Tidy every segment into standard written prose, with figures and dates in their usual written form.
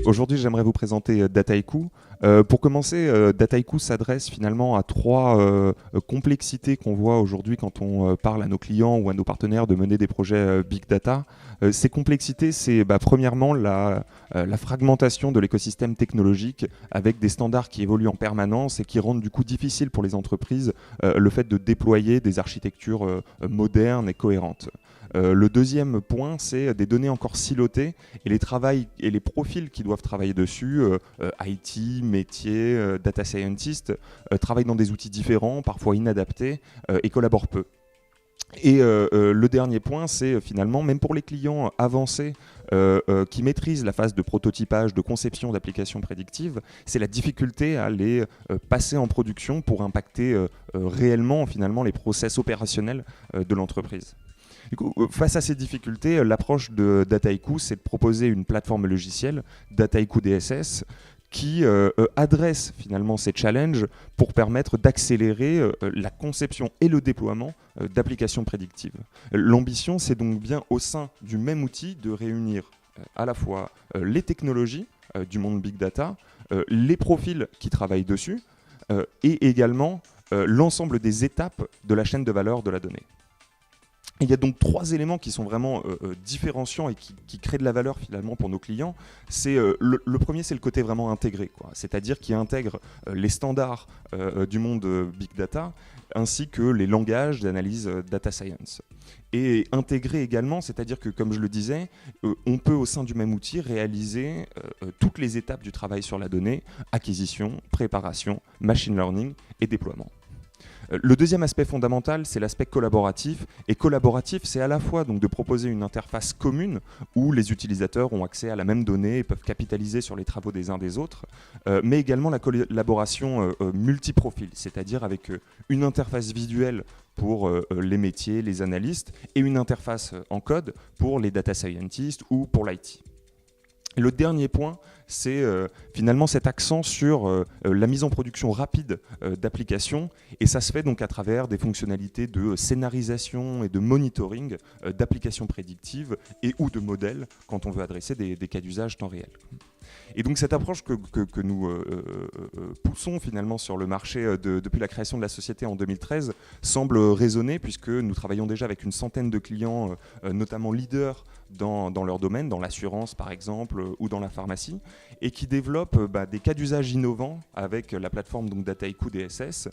Aujourd'hui, j'aimerais vous présenter Dataiku. Pour commencer, Dataiku s'adresse finalement à trois complexités qu'on voit aujourd'hui quand on parle à nos clients ou à nos partenaires de mener des projets Big Data. Ces complexités, c'est premièrement la fragmentation de l'écosystème technologique avec des standards qui évoluent en permanence et qui rendent du coup difficile pour les entreprises le fait de déployer des architectures modernes et cohérentes. Le deuxième point, c'est des données encore silotées et les profils qui doivent travailler dessus, IT, métier, data scientist, travaillent dans des outils différents, parfois inadaptés, et collaborent peu. Et le dernier point, c'est finalement, même pour les clients avancés qui maîtrisent la phase de prototypage, de conception d'applications prédictives, c'est la difficulté à les passer en production pour impacter réellement finalement les process opérationnels de l'entreprise. Du coup, face à ces difficultés, l'approche de Dataiku, c'est de proposer une plateforme logicielle, Dataiku DSS, qui adresse finalement ces challenges pour permettre d'accélérer la conception et le déploiement d'applications prédictives. L'ambition, c'est donc bien au sein du même outil de réunir à la fois les technologies du monde Big Data, les profils qui travaillent dessus, et également l'ensemble des étapes de la chaîne de valeur de la donnée. Il y a donc trois éléments qui sont vraiment différenciants et qui créent de la valeur finalement pour nos clients. Le premier, c'est le côté vraiment intégré, c'est-à-dire qui intègre les standards du monde Big Data ainsi que les langages d'analyse data science. Et intégré également, c'est-à-dire que, comme je le disais, on peut au sein du même outil réaliser toutes les étapes du travail sur la donnée, acquisition, préparation, machine learning et déploiement. Le deuxième aspect fondamental, c'est l'aspect collaboratif. Et collaboratif, c'est à la fois donc, de proposer une interface commune où les utilisateurs ont accès à la même donnée et peuvent capitaliser sur les travaux des uns des autres, mais également la collaboration multiprofil, c'est-à-dire avec une interface visuelle pour les métiers, les analystes, et une interface en code pour les data scientists ou pour l'IT. Le dernier point, c'est finalement cet accent sur la mise en production rapide d'applications, et ça se fait donc à travers des fonctionnalités de scénarisation et de monitoring d'applications prédictives et ou de modèles quand on veut adresser des cas d'usage temps réel. Et donc cette approche que nous poussons finalement sur le marché depuis la création de la société en 2013 semble raisonner, puisque nous travaillons déjà avec une centaine de clients, notamment leaders dans leur domaine, dans l'assurance par exemple, ou dans la pharmacie, et qui développent des cas d'usage innovants avec la plateforme donc, Dataiku DSS.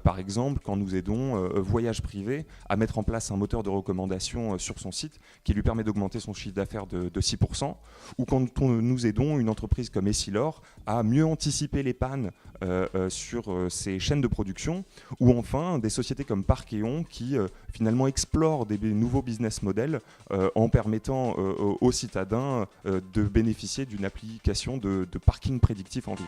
Par exemple, quand nous aidons Voyage Privé à mettre en place un moteur de recommandation sur son site qui lui permet d'augmenter son chiffre d'affaires de 6%, ou quand nous aidons une entreprise comme Essilor à mieux anticiper les pannes sur ses chaînes de production, ou enfin des sociétés comme Parkeon qui finalement explorent des nouveaux business models en permettant aux citadins de bénéficier d'une application de parking prédictif en ville.